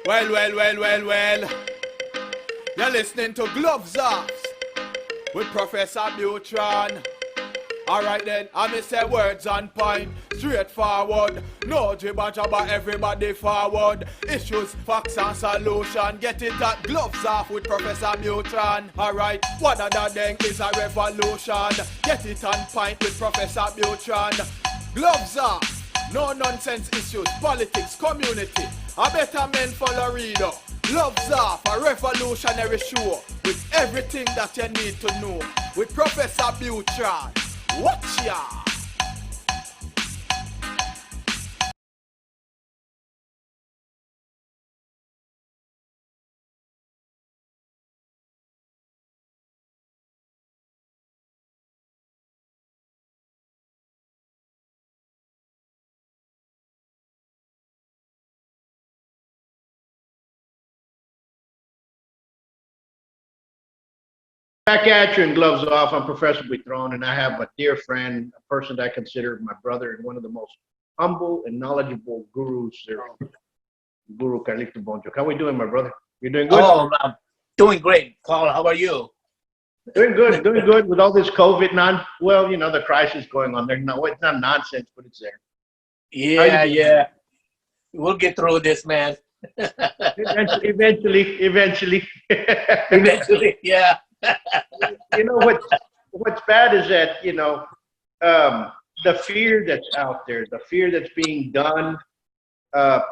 Well. You're listening to Gloves Off with Professor Buitrón. Alright then, I may say words on point, straightforward. No jibber jabber, everybody forward. Issues, facts and solution. Get it at Gloves Off with Professor Buitrón. Alright, what other thing is a revolution? Get it on point with Professor Buitrón. Gloves Off, no nonsense issues, politics, community. A better men follow reader. Gloves Off, a revolutionary show with everything that you need to know. With Professor Buitrón. Watch ya! Back at you and Gloves Off. I'm Professor Buitrón, and I have a dear friend, a person that I consider my brother, and one of the most humble and knowledgeable gurus there, Guro Carlito Bonjoc. How are we doing, my brother? You doing good? Oh, I'm doing great, Paul. How are you? Doing good with all this COVID well, you know, the crisis going on there. No, it's not nonsense, but it's there. Yeah. We'll get through this, man. Eventually. Eventually, yeah. You know what's bad is that, you know, the fear that's out there, the fear that's being done.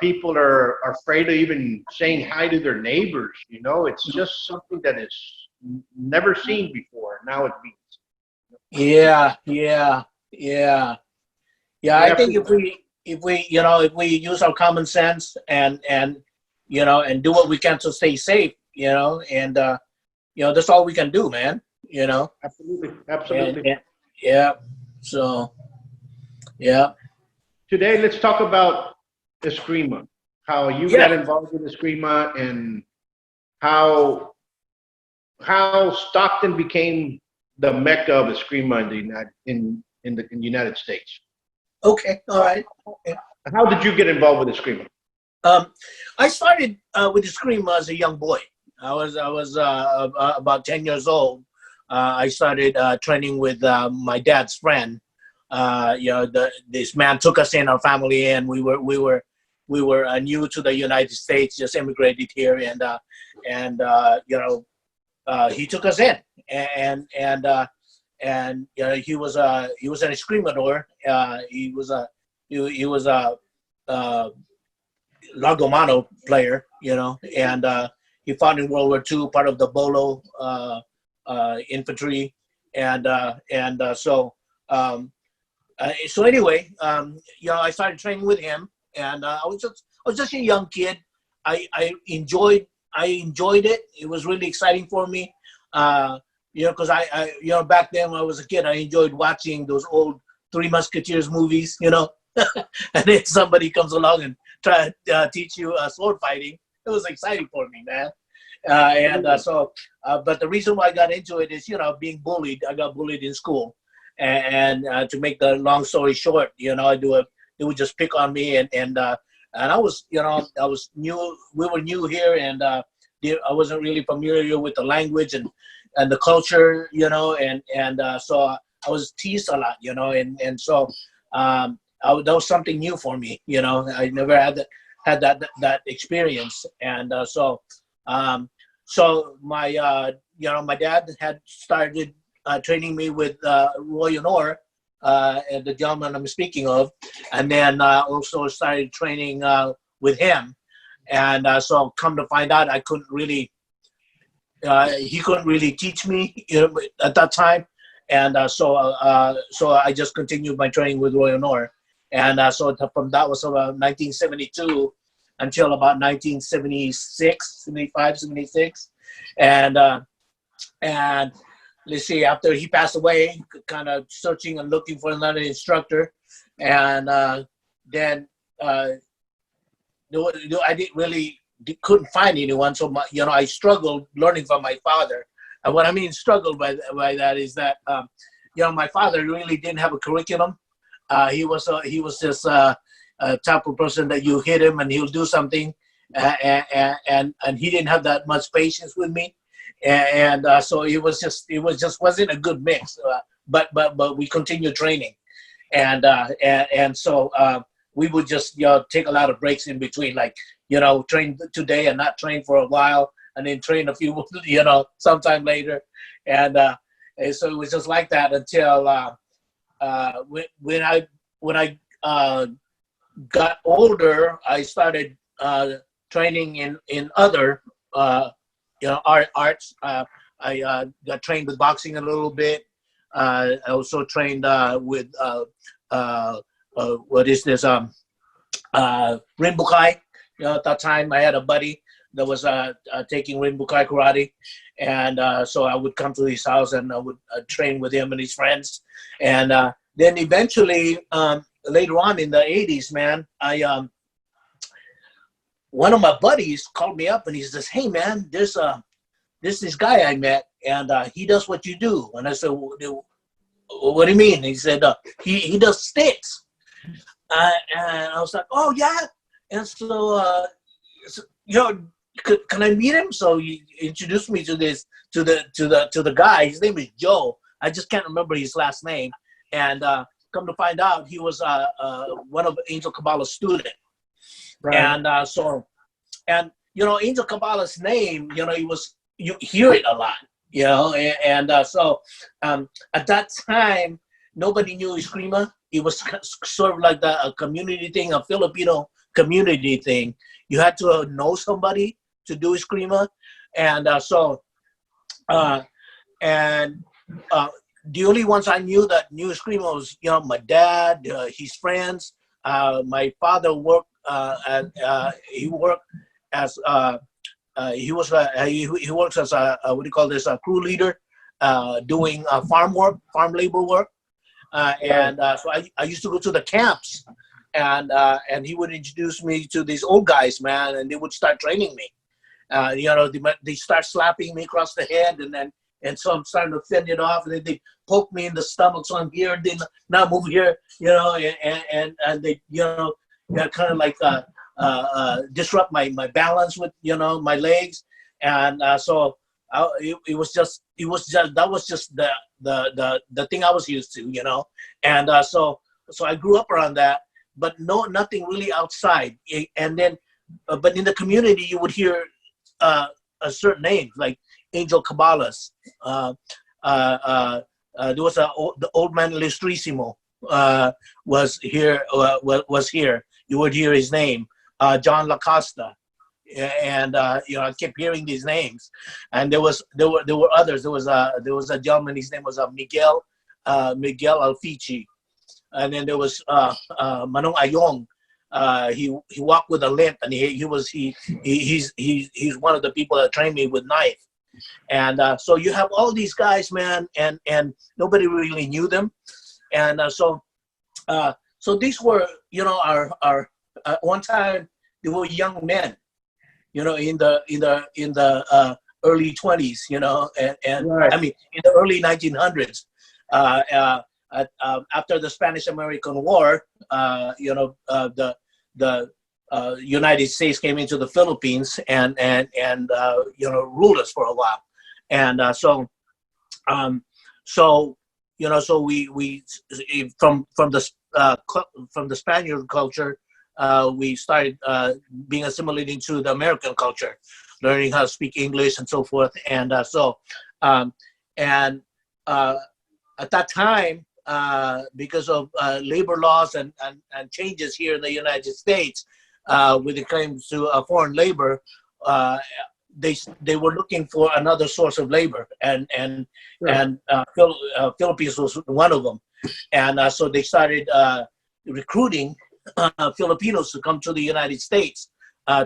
People are afraid of even saying hi to their neighbors. You know, it's just something that is never seen before. Now it means. Yeah. I think if we use our common sense and do what we can to stay safe, that's all we can do, man. Absolutely. Yeah. So, yeah. Today, let's talk about Escrima. How you got involved in Escrima and how Stockton became the mecca of Escrima in the United States. Okay. All right. Okay. How did you get involved with Escrima? I started with Escrima as a young boy. I was about 10 years old. I started training with my dad's friend. This man took us in, our family, and we were new to the United States, just immigrated here, and he took us in, and he was an escrimador. He was a Lagomano player, and he fought in World War II, part of the Bolo infantry, so anyway, I started training with him, and I was just a young kid. I enjoyed it. It was really exciting for me, because I back then when I was a kid, I enjoyed watching those old Three Musketeers movies, and then somebody comes along and try to teach you sword fighting. It was exciting for me, man. But the reason why I got into it is, being bullied. I got bullied in school, and to make the long story short, they would just pick on me, and I was, I was new. We were new here, and I wasn't really familiar with the language and the culture, so I was teased a lot, and so that was something new for me. I never had that experience, and so my my dad had started training me with Roy Honor, the gentleman I'm speaking of, and then also started training with him, and so come to find out, I couldn't really, he couldn't really teach me, at that time, and so I just continued my training with Roy Honor, and so from that was about 1972 until about 1976, 75, 76, and let's see, after he passed away, kind of searching and looking for another instructor, and then I didn't really couldn't find anyone, so I struggled learning from my father. And what I mean struggled by that is that my father really didn't have a curriculum. He was just a type of person that you hit him and he'll do something, and he didn't have that much patience with me, and so it was just wasn't a good mix. But we continued training, and so we would just take a lot of breaks in between, like train today and not train for a while, and then train a few sometime later, and so it was just like that until when I got older, I started training in other arts. I got trained with boxing a little bit. I also trained with what is this Rinbukai. At that time, I had a buddy that was taking Rinbukai karate, and so I would come to his house and I would train with him and his friends. And then eventually, later on in the 80s, man, one of my buddies called me up and he says, "Hey, man, there's this guy I met, and he does what you do." And I said, "What do you mean?" He said, he does sticks. And I was like, "Oh yeah." And so, can I meet him? So he introduced me to the guy. His name is Joe. I just can't remember his last name. And come to find out, he was one of Angel Kabbalah's students. Right. And Angel Kabbalah's name, you hear it a lot, and so at that time, nobody knew Escrima. It was sort of like a community thing, a Filipino community thing. You had to know somebody to do Escrima, and the only ones I knew that knew Escrima was my dad, his friends. My father worked he works as a what do you call this, a crew leader, doing farm labor work, so I used to go to the camps, and he would introduce me to these old guys, man, and they would start training me. They start slapping me across the head, and so I'm starting to fend it off, and then they poke me in the stomach, so I'm here, then now move here, and they kind of like disrupt my balance with my legs, and so that was just the thing I was used to, and so I grew up around that, but nothing really outside. And then but in the community you would hear a certain names like Angel Kabbalahs. There was the old man Listrisimo was here. You would hear his name, John Lacosta, and I kept hearing these names. And there were others. There was a gentleman. His name was Miguel Alfici, and then there was Manong Ayong. He walked with a limp, and he's one of the people that trained me with knife. And so you have all these guys, man, and nobody really knew them. And so these were, our one time they were young men, in the early 20s, and right. I mean in the early 1900s. After the Spanish-American War, the United States came into the Philippines and ruled us for a while, and so we from the Spaniard culture, we started being assimilated to the American culture, learning how to speak English and so forth, and at that time, because of labor laws and changes here in the United States, when it came to foreign labor, they were looking for another source of labor, and Philippines was one of them, and so they started recruiting Filipinos to come to the United States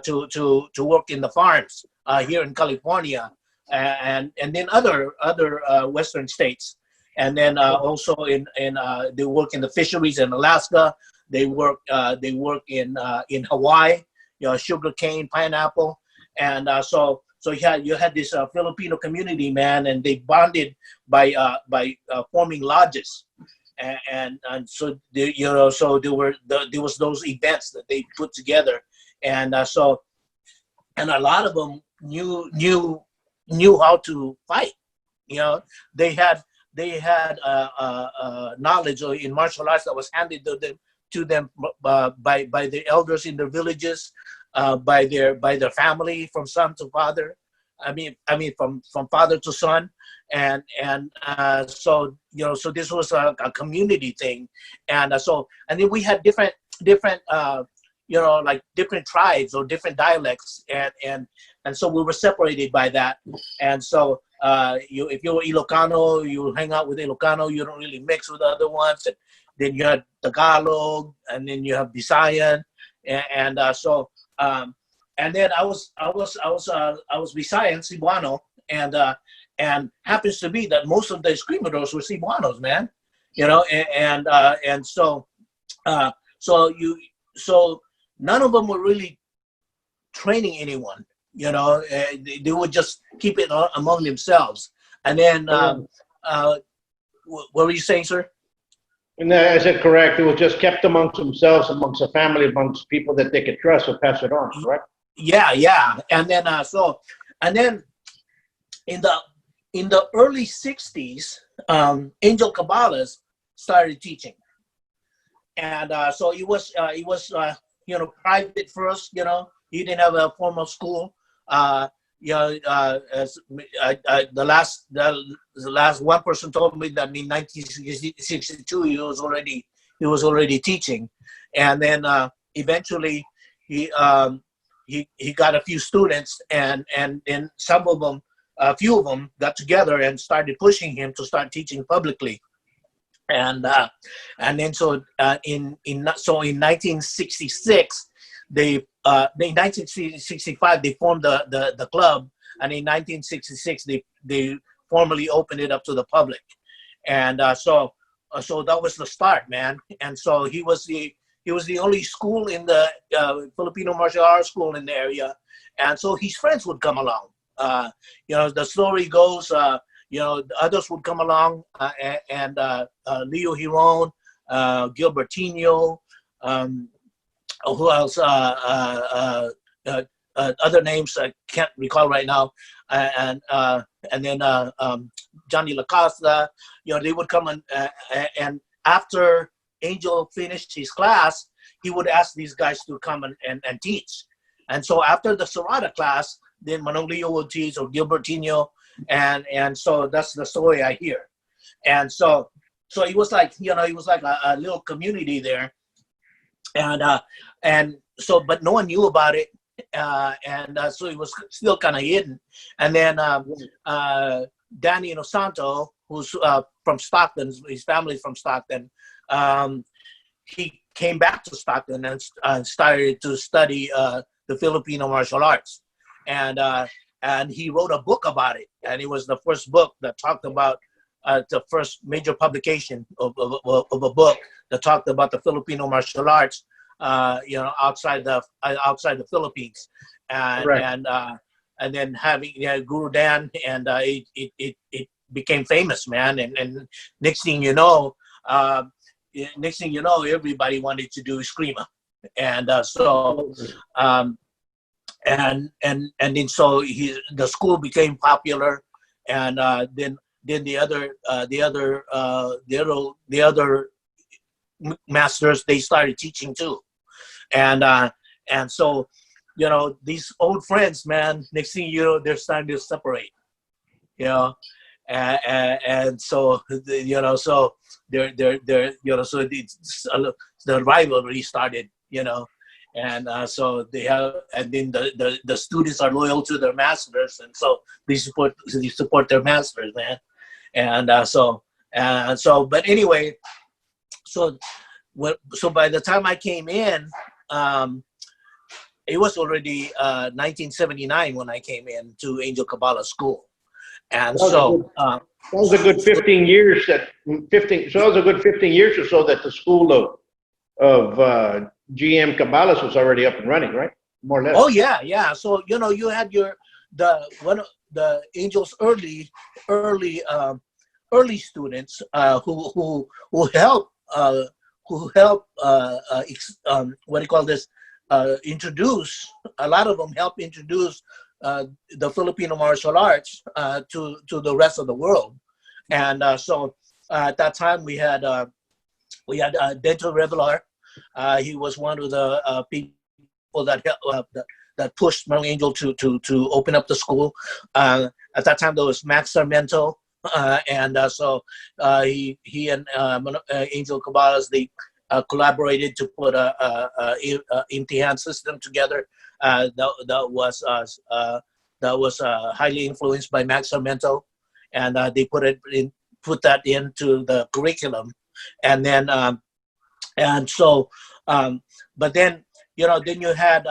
to work in the farms here in California, and then other Western states. And then also they work in the fisheries in Alaska. They work in Hawaii, sugar cane, pineapple, and so you had this Filipino community, man, and they bonded by forming lodges, and so so there was those events that they put together, and so and a lot of them knew how to fight. You know, they had knowledge in martial arts that was handed to them by the elders in their villages, by their family, from son to father. I mean from father to son, and so you know, so this was a community thing, and then we had different you know, like different tribes or different dialects, and so we were separated by that, and so if you were Ilocano, you hang out with Ilocano, you don't really mix with the other ones, and then you had Tagalog, and then you have Visayan, and then I was Visayan, Cebuano, and happens to be that most of the Escrimadores were Cebuanos, man, you know, and so none of them were really training anyone, you know. They would just keep it among themselves. And then, what were you saying, sir? And I said correct. It was just kept amongst themselves, amongst the family, amongst people that they could trust, or pass it on, correct? Yeah. And then in the early '60s, Angel Cabalas started teaching, and so it was you know, private first. You know, he didn't have a formal school. You know, as the last one person told me that in 1962 he was already teaching, and then eventually he got a few students, and some of them, a few of them, got together and started pushing him to start teaching publicly, and then in 1966 in 1965 they formed the club, and in 1966 they formally opened it up to the public, and so that was the start, man. And so he was the only school in the Filipino martial arts school in the area, and so his friends would come along. You know, the story goes, you know, the others would come along, and Leo Hiron, Gilbertino, who else? Other names I can't recall right now, and then Johnny Lacosta. You know, they would come and after Angel finished his class, he would ask these guys to come and teach. And so after the Serrada class, then Manong Leo would teach, or Gilbertino, and so that's the story I hear. And so it was like, you know, it was like a little community there, and so, but no one knew about it, and so it was still kind of hidden. And then Danny Inosanto, who's from Stockton, his family's from Stockton, he came back to Stockton and started to study the Filipino martial arts, and he wrote a book about it, and it was the first book that talked about the first major publication of a book that talked about the Filipino martial arts, you know, outside the Philippines, and right. And then having Guro Dan, and it became famous, man, and next thing you know, everybody wanted to do Escrima, and so and then so the school became popular, and then the other masters, they started teaching too, and so, you know, these old friends, man, next thing you know, they're starting to separate, you know, and so, you know, so they're you know, so the rivalry started, you know, and so they have, and then the students are loyal to their masters, and so they support their masters, man, and so but anyway, so by the time I came in, it was already 1979 when I came in to Angel Cabala School, and so that was a good 15 years. So that was a good 15 years or so that the school of GM Cabalas was already up and running, right? More or less. Oh yeah. So, you know, you had one of the Angel's early students who help what do you call this, introduce, a lot of them helped introduce the Filipino martial arts to the rest of the world. And so at that time we had Dento Revelar. He was one of the people that that pushed Merlin Angel to open up the school. At that time there was Max Sarmiento, and so he and Angel Cabalas, they collaborated to put a imtihan system together that was highly influenced by Max Sarmiento, and they put that into the curriculum, and then but then then you had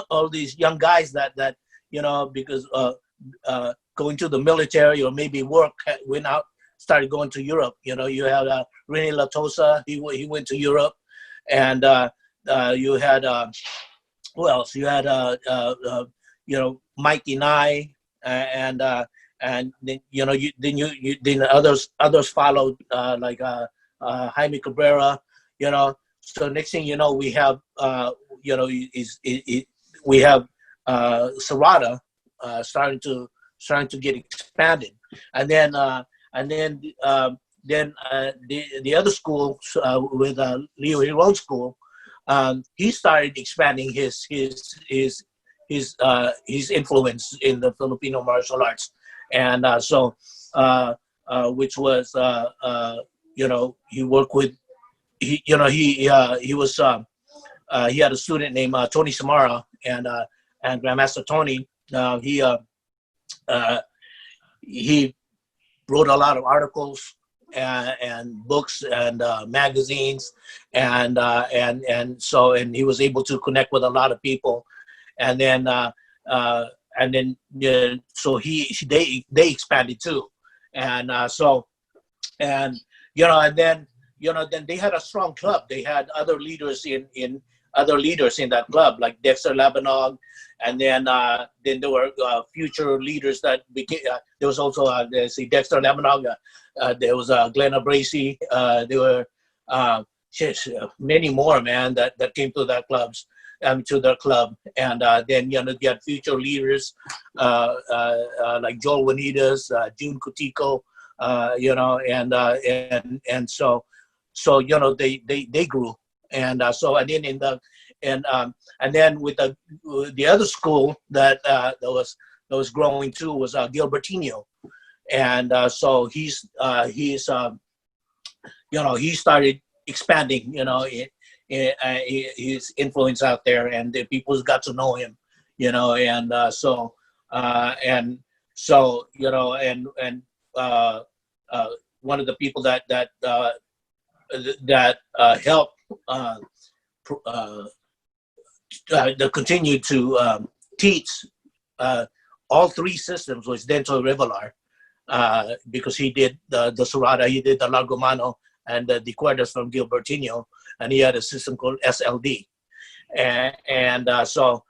all these young guys that because going to the military or maybe work, went out, started going to Europe. You had Rene Latosa, he went to Europe, and you had who else? You had Mikey Nye, and then then others followed, like Jaime Cabrera. So next thing you know, we have we have Serrada starting to get expanded, and then the other school with Leo Hiron School, he started expanding his influence in the Filipino martial arts, and which was he worked with he had a student named Tony Samara, and Grandmaster Tony, he wrote a lot of articles and books and magazines, and he was able to connect with a lot of people, and then so they expanded too, and then they had a strong club. They had other leaders in that club, like Dexter Labanog, and then there were future leaders that became. There was also Dexter Labanog. There was Glenn Abrasi. There were many more, man, that came to that to their club, and then you had future leaders like Joel Juanitas, June Cutico, and so they grew, and and then with the other school that was growing too was Gilbertino, and so he started expanding his influence out there, and the people got to know him, and one of the people that helped that continued to teach all three systems was Dento Revelar, because he did the Serrada, he did the Largo Mano, and the Cuerdas from Gilbertino, and he had a system called SLD, and so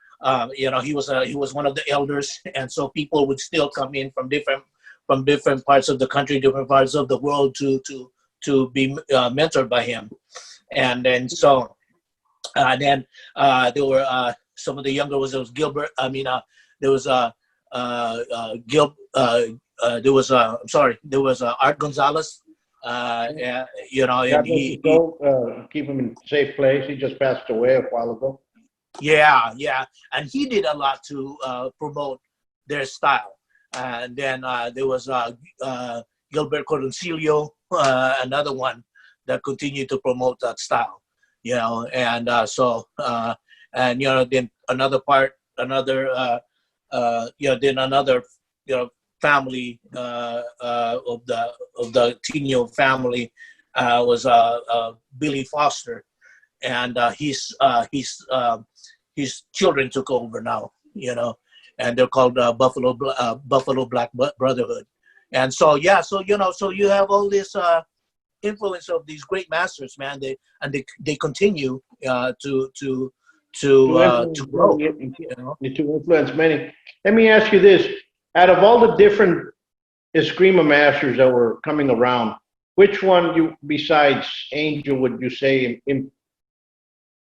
he was one of the elders, and so people would still come in from different parts of the country, different parts of the world to be mentored by him, and then so there were some of the younger ones. There was Gilbert. There was there was Art Gonzalez. And he keep him in a safe place. He just passed away a while ago. Yeah, and he did a lot to promote their style. And then there was Gilbert Coroncillo, another one that continued to promote that style, and then another family of the Tino family was Billy Foster, and his children took over now, and they're called Buffalo Black Brotherhood, and so you have all this influence of these great masters, man. They continue to grow, to influence many. Let me ask you this: out of all the different Eskrima masters that were coming around, which one besides Angel would you say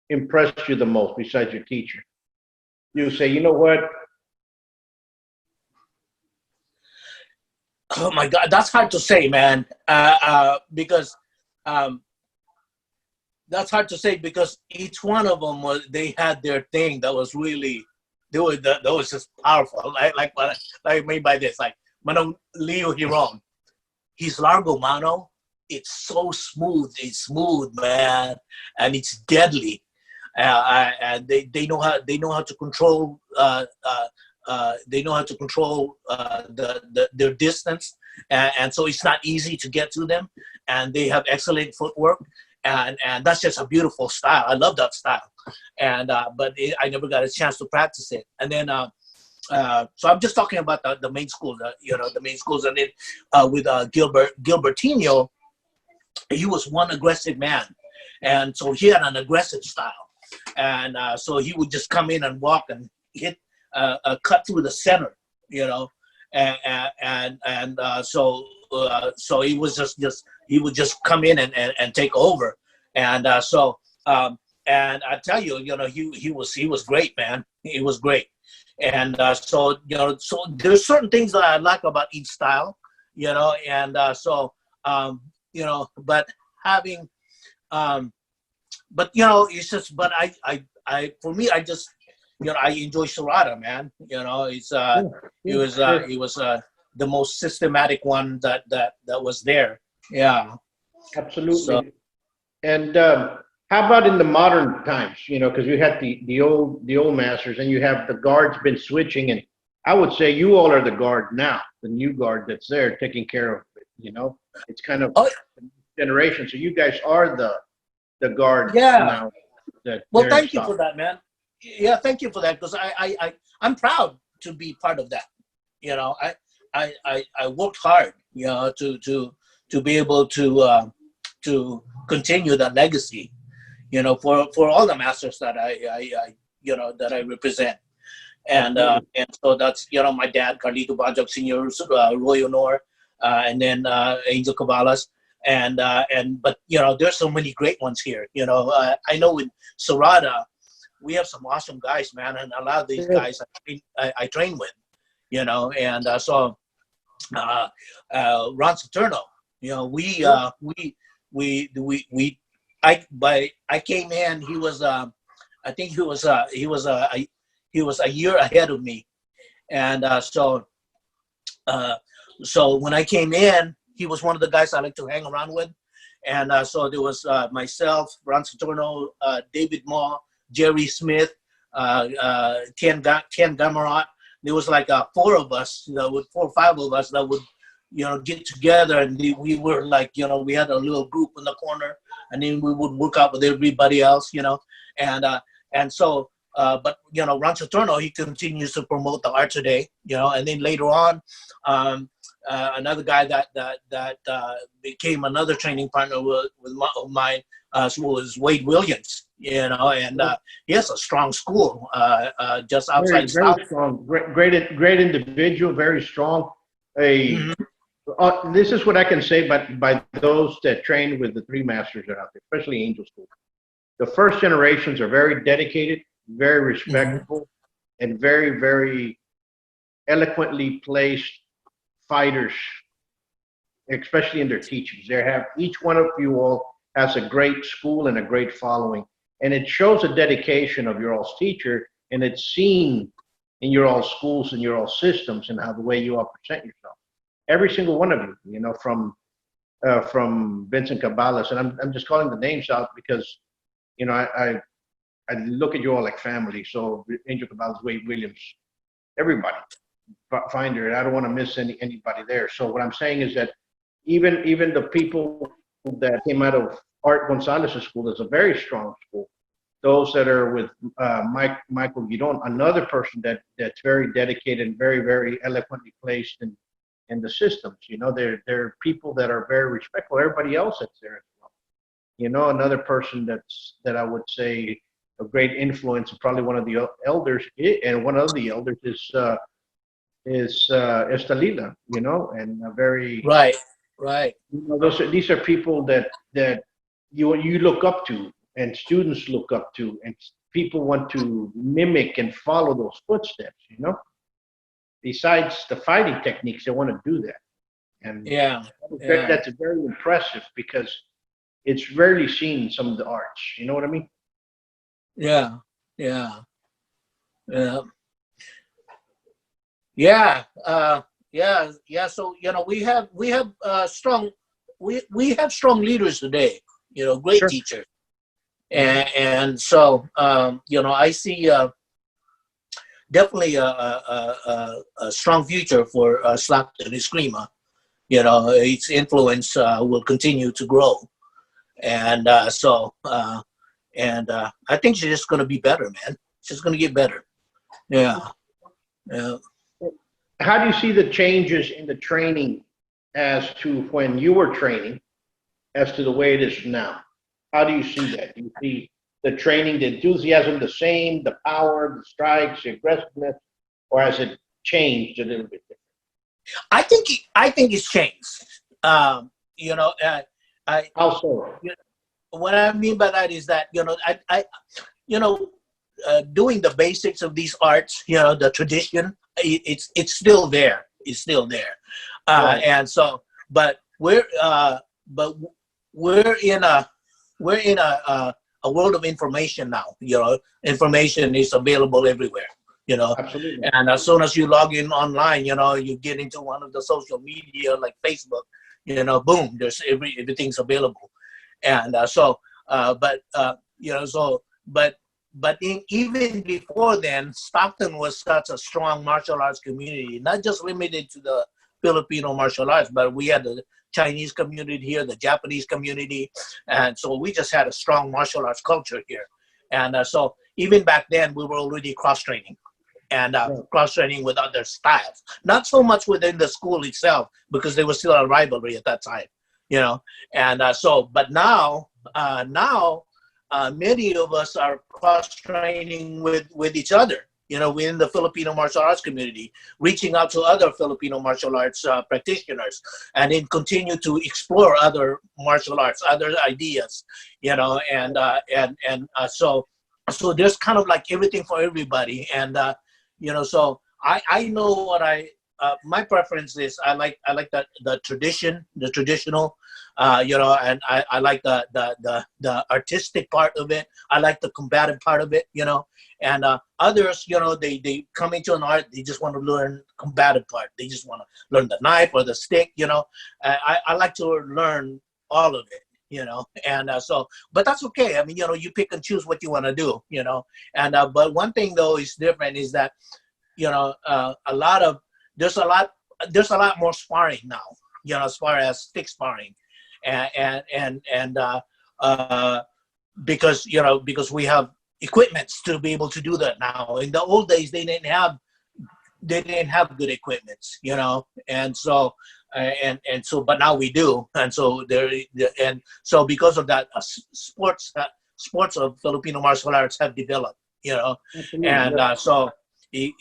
impressed you the most besides your teacher? You say, you know what? Oh my God, that's hard to say, man. Because that's hard to say because each one of them they had their thing that was really that was just powerful. Like what I mean by this, like Manong Leo Hiron, his Largo Mano, it's so smooth. It's smooth, man, and it's deadly. And they know how to control their distance, and so it's not easy to get to them. And they have excellent footwork, and that's just a beautiful style. I love that style, and but I never got a chance to practice it. And then so I'm just talking about the main schools, the main schools, and then with Gilbertino, he was one aggressive man, and so he had an aggressive style. And so he would just come in and walk and hit a cut through the center, so he was he would just come in and take over, and and I tell you, he was great, man. He was great, and so there's certain things that I like about each style, and but having but it's just, but I for me, I just I enjoy Serrada, man. He was the most systematic one that was there. Yeah, Absolutely. So, And how about in the modern times? Because you had the old masters, and you have the guards been switching, and I would say you all are the guard now, the new guard that's there taking care of it. It's kind of generation. So you guys are the guard now. Well, thank you for that, man. Yeah, thank you for that, because I'm proud to be part of that. I worked hard, to be able to continue that legacy, for all the masters that that I represent. And so that's, my dad, Carlito Bonjoc Sr., Roy Honor, and then Angel Caballas. But there's so many great ones here. I know in Serrada we have some awesome guys, man, and a lot of these guys I train with, and so Ron Saturno, I came in. He was I think he was a year ahead of me, and so when I came in, he was one of the guys I like to hang around with. And so there was myself, Ron Saturno, David Maw, Jerry Smith, Ken Gamarot. There was like 4 of us, 4 or 5 of us that would, get together, and we were like, we had a little group in the corner, and then we would work out with everybody else, and so, but Ron Saturno, he continues to promote the art today, and then later on, another guy that became another training partner with mine was Wade Williams, and he has a strong school just outside very strong, great individual, very strong. This is what I can say, but by those that train with the 3 masters that are out there, especially Angel School, the first generations are very dedicated, very respectful, and very, very eloquently placed fighters, especially in their teachings. Each one of you all has a great school and a great following, and it shows the dedication of your all's teacher, and it's seen in your all schools and your all systems and how the way you all present yourself. Every single one of you, from Vincent Caballas, and I'm just calling the names out because, I look at you all like family. So Angel Caballas, Wade Williams, everybody. Finder, I don't want to miss anybody there. So what I'm saying is that even the people that came out of Art Gonzalez's school, that's a very strong school. Those that are with Michael Giron, another person that's very dedicated and very, very eloquently placed in the systems. They're people that are very respectful. Everybody else that's there as well. Another person that I would say a great influence, and probably one of the elders, and one of the elders is Estalila, and a very right. these are people that you look up to, and students look up to, and people want to mimic and follow those footsteps, you know? Besides the fighting techniques, they want to do that. And that's very impressive because it's rarely seen in some of the arts. You know what I mean? Yeah. So we have strong leaders today. Great Sure. teachers, and so I see definitely a strong future for Stockton Escrima. Its influence will continue to grow, and I think she's just going to be better, man. She's going to get better. Yeah. How do you see the changes in the training as to when you were training as to the way it is now? How do you see that? Do you see the training, the enthusiasm the same, the power, the strikes, the aggressiveness, or has it changed a little bit different? I think it's changed. How so? What I mean by that is that doing the basics of these arts, the tradition, it's still there. It's still there, Right. and so, but we're in a world of information now. Information is available everywhere. Absolutely. And as soon as you log in online, you get into one of the social media like Facebook, boom, there's everything's available. And even before then, Stockton was such a strong martial arts community, not just limited to the Filipino martial arts, but we had the Chinese community here, the Japanese community, and so we just had a strong martial arts culture here. And so even back then, we were already cross-training. And cross-training with other styles. Not so much within the school itself, because there was still a rivalry at that time, And but now many of us are cross-training with each other, within the Filipino martial arts community, reaching out to other Filipino martial arts practitioners, and then continue to explore other martial arts, other ideas, so there's kind of like everything for everybody. And so I know what my preference is. I like the traditional, and I like the artistic part of it. I like the combative part of it, and others, they come into an art, they just want to learn combative part. They just want to learn the knife or the stick, I like to learn all of it. And but that's okay. I mean, you pick and choose what you want to do, and but one thing though is different is that, there's a lot more sparring now, as far as stick sparring, and because we have equipments to be able to do that now. In the old days, they didn't have good equipments, and so. But now we do, and so because of that, sports of Filipino martial arts have developed, Absolutely. and so you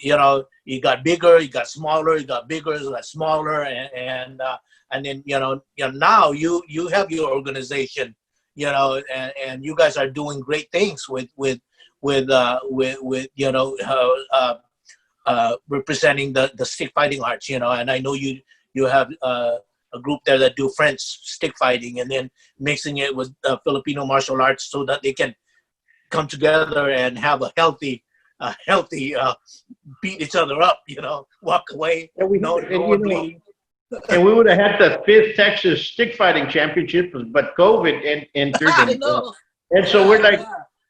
got bigger, you got smaller, you got bigger, you got smaller, and then now you have your organization, and you guys are doing great things with representing the stick fighting arts, and I know you have a group there that do French stick fighting, and then mixing it with Filipino martial arts so that they can come together and have a healthy beat each other up, walk away. And we no bleeding. And we would have had the 5th Texas Stick Fighting Championship, but COVID entered. I know. And so we're like,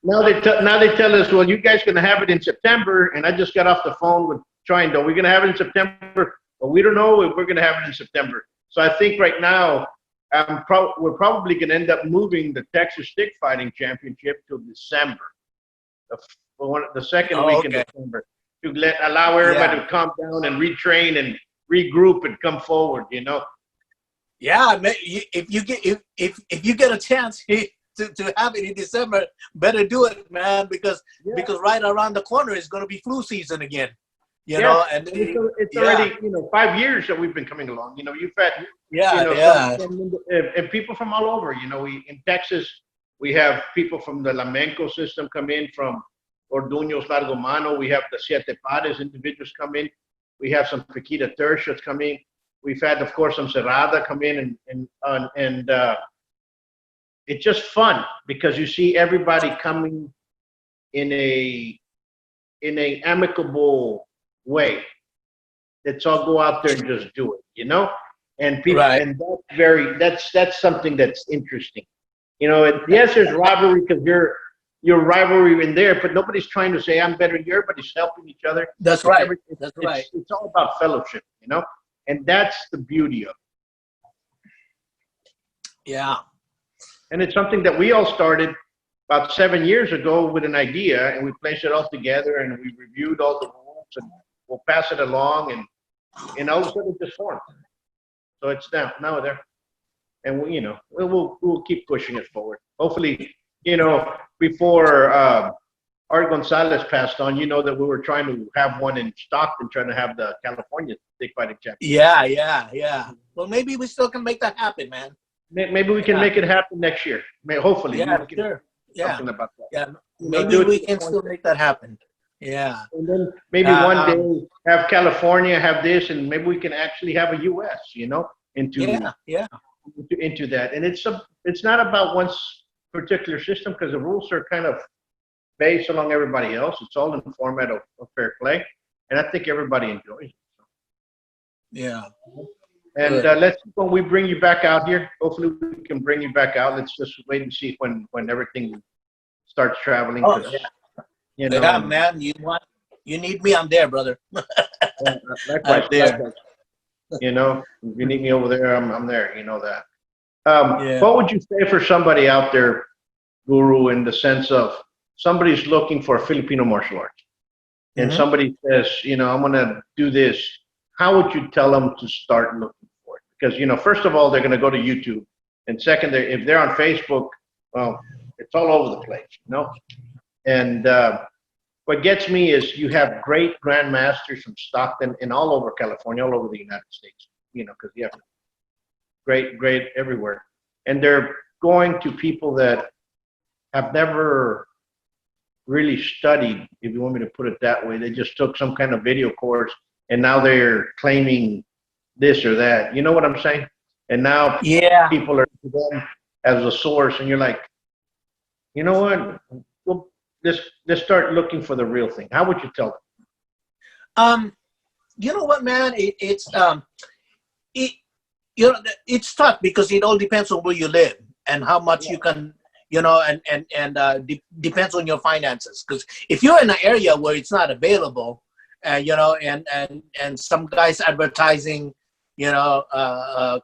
now they tell us, well, you guys going to have it in September. And I just got off the phone with Trindo. We're going to have it in September. But we don't know if we're going to have it in September. So I think right now, we're probably going to end up moving the Texas Stick Fighting Championship to December, the second week in December, to allow everybody to calm down and retrain and regroup and come forward. Yeah, if you get a chance to have it in December, better do it, man, because right around the corner is going to be flu season again. And it's already 5 years that we've been coming along. You've had and people from all over. In Texas, We have people from the Lamenco system come in, from Orduños, Largomano. We have the Siete Pares individuals come in. We have some Pequita Tercios come in. We've had, of course, some Serrada come in, and it's just fun because you see everybody coming in a amicable way. Let's all go out there and just do it, you know. And people, Right. and that's something that's interesting, you know. Yes, there's rivalry because your rivalry in there, but nobody's trying to say I'm better than you. Everybody's helping each other. That's right. That's right. It's all about fellowship, you know, and that's the beauty of it. Yeah. And it's something that we all started about 7 years ago with an idea, and we placed it all together, and we reviewed all the rules, and we'll pass it along, and all of a sudden it just formed. So it's now there, and we, you know, we'll keep pushing it forward. Hopefully, you know, before Art Gonzalez passed on, you know that we were trying to have one in Stockton, trying to have the California Stick Fighting Championship. Yeah. Well, maybe we still can make that happen, man. Maybe we can make it happen next year. Hopefully. Yeah, sure. Yeah. Something about that. Yeah. You know, Maybe we can still make that happen. Yeah. And then maybe one day have California have this, and maybe we can actually have a U.S. You know, into that. And it's not about one particular system because the rules are kind of based along everybody else. It's all in the format of fair play, and I think everybody enjoys it. So. Yeah. And let's, when we bring you back out here, hopefully we can bring you back out. Let's just wait and see when everything starts traveling. Oh, yeah. You know, yeah, man. You need me? I'm there, brother. Likewise, there. You know, if you need me over there, I'm there. You know that. What would you say for somebody out there, Guru, in the sense of somebody's looking for Filipino martial arts, and somebody says, you know, I'm going to do this. How would you tell them to start looking for it? Because, you know, first of all, they're going to go to YouTube. And second, if they're on Facebook, well, it's all over the place, you know? And what gets me is you have great grandmasters from Stockton and all over California, all over the United States, you know, because you have great everywhere. And they're going to people that have never really studied, if you want me to put it that way. They just took some kind of video course, and now they're claiming this or that. You know what I'm saying? And now people are to them as a source, and you're like, you know what? Well, let's start looking for the real thing. How would you tell them? You know what, man? It's you know, it's tough because it all depends on where you live and how much you can, you know, and depends on your finances. Because if you're in an area where it's not available, you know, and some guys advertising, you know,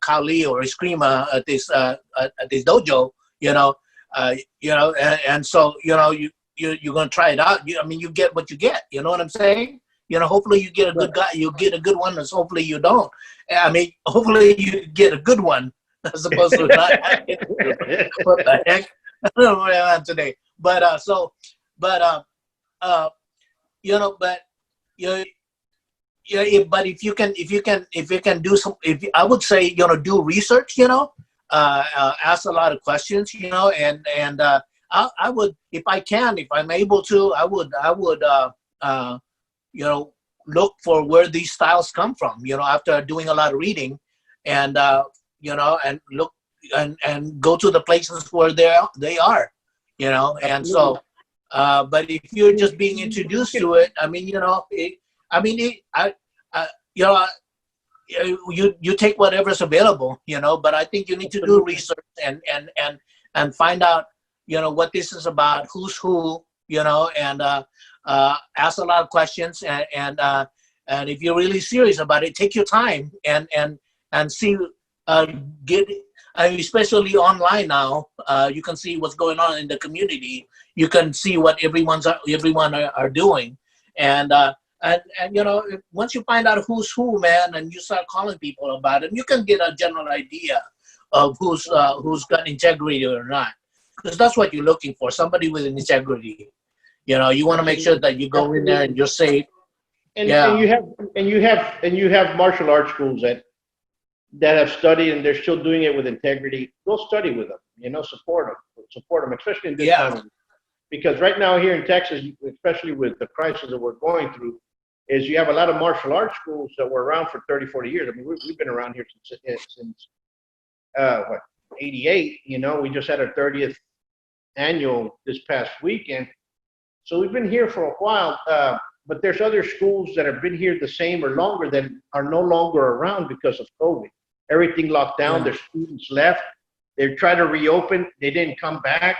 Kali or Escrima at this dojo, you know, and so, you know, you're gonna try it out. I mean, you get what you get. You know what I'm saying? You know, hopefully you get a good guy. You get a good one, and hopefully you don't. I mean, hopefully you get a good one as opposed to not. What the heck? I don't know what I am today. But you know, but but if you can do some, I would say, you know, do research, you know, ask a lot of questions, you know, and I would, if I'm able to, I would you know, look for where these styles come from, you know, after doing a lot of reading, and you know, and look and go to the places where they are, you know, and so. But if you're just being introduced to it, I mean, you know, you know, you take whatever's available, you know. But I think you need to do research and find out, you know, what this is about, who's who, you know, and ask a lot of questions, and if you're really serious about it, take your time and see, especially online now, you can see what's going on in the community. You can see what everyone are doing, and you know, once you find out who's who, man, and you start calling people about it, you can get a general idea of who's got integrity or not, because that's what you're looking for, somebody with an integrity. You know, you want to make sure that you go in there and you're safe. And you have martial arts schools that that have studied and they're still doing it with integrity, go study with them. Support them, especially in this time. Because right now here in Texas, especially with the crisis that we're going through, is you have a lot of martial arts schools that were around for 30, 40 years. I mean, we've been around here since 88. We just had our 30th annual this past weekend. So we've been here for a while. But there's other schools that have been here the same or longer that are no longer around because of COVID. Everything locked down. Their students left. They're trying to reopen. They didn't come back.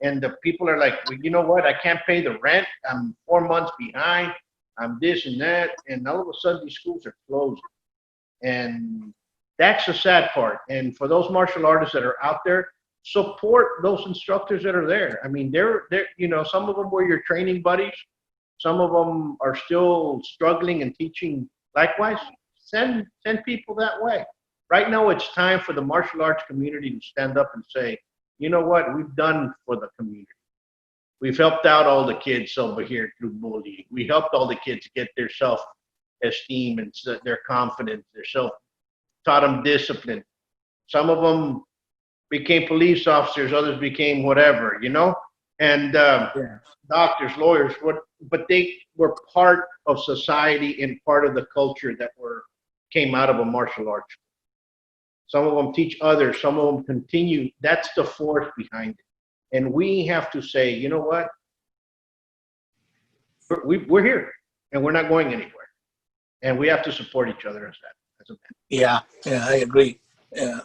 And the people are like, well, you know what? I can't pay the rent. I'm 4 months behind. I'm this and that. And all of a sudden, these schools are closing. And that's the sad part. And for those martial artists that are out there, support those instructors that are there. I mean, they're some of them were your training buddies. Some of them are still struggling and teaching. Likewise, send people that way. Right now, it's time for the martial arts community to stand up and say, you know what, we've done for the community. We've helped out all the kids over here through bullying. We helped all the kids get their self-esteem and their confidence, taught them discipline. Some of them became police officers, others became whatever, and doctors, lawyers, but they were part of society and part of the culture that came out of a martial arts. Some of them teach others, some of them continue. That's the force behind it. And we have to say, you know what? We're here and we're not going anywhere. And we have to support each other as a man. Yeah, I agree. Yeah.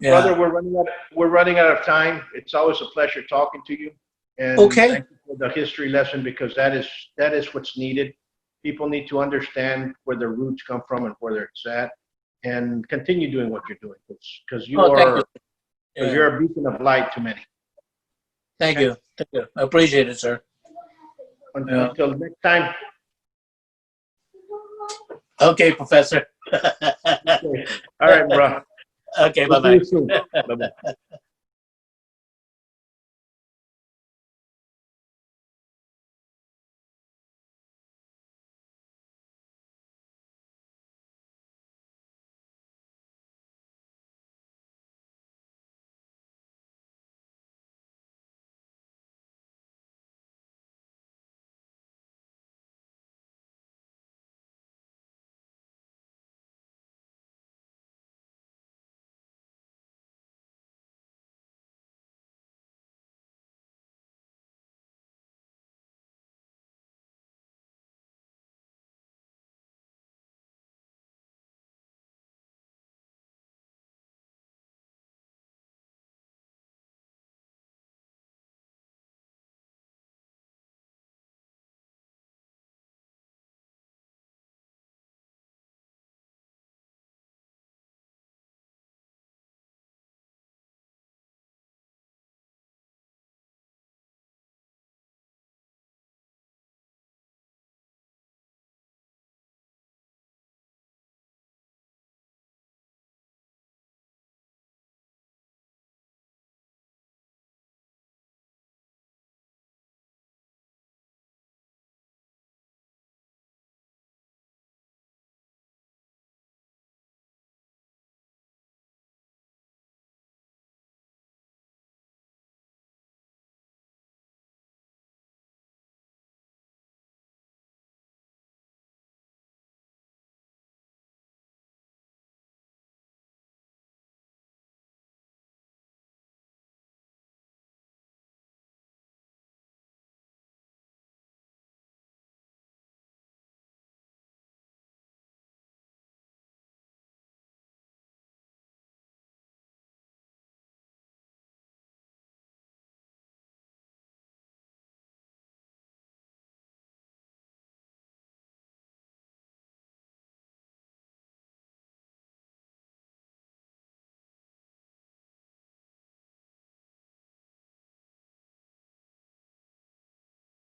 Brother, we're running out of time. It's always a pleasure talking to you. And thank you for the history lesson, because that is what's needed. People need to understand where their roots come from and where it's at, and continue doing what you're doing, because you're a beacon of light to many. Thank you. I appreciate it, sir. Until next time. Okay, Professor. Okay. All right, bro. Okay, We'll bye-bye. see you soon. Bye-bye.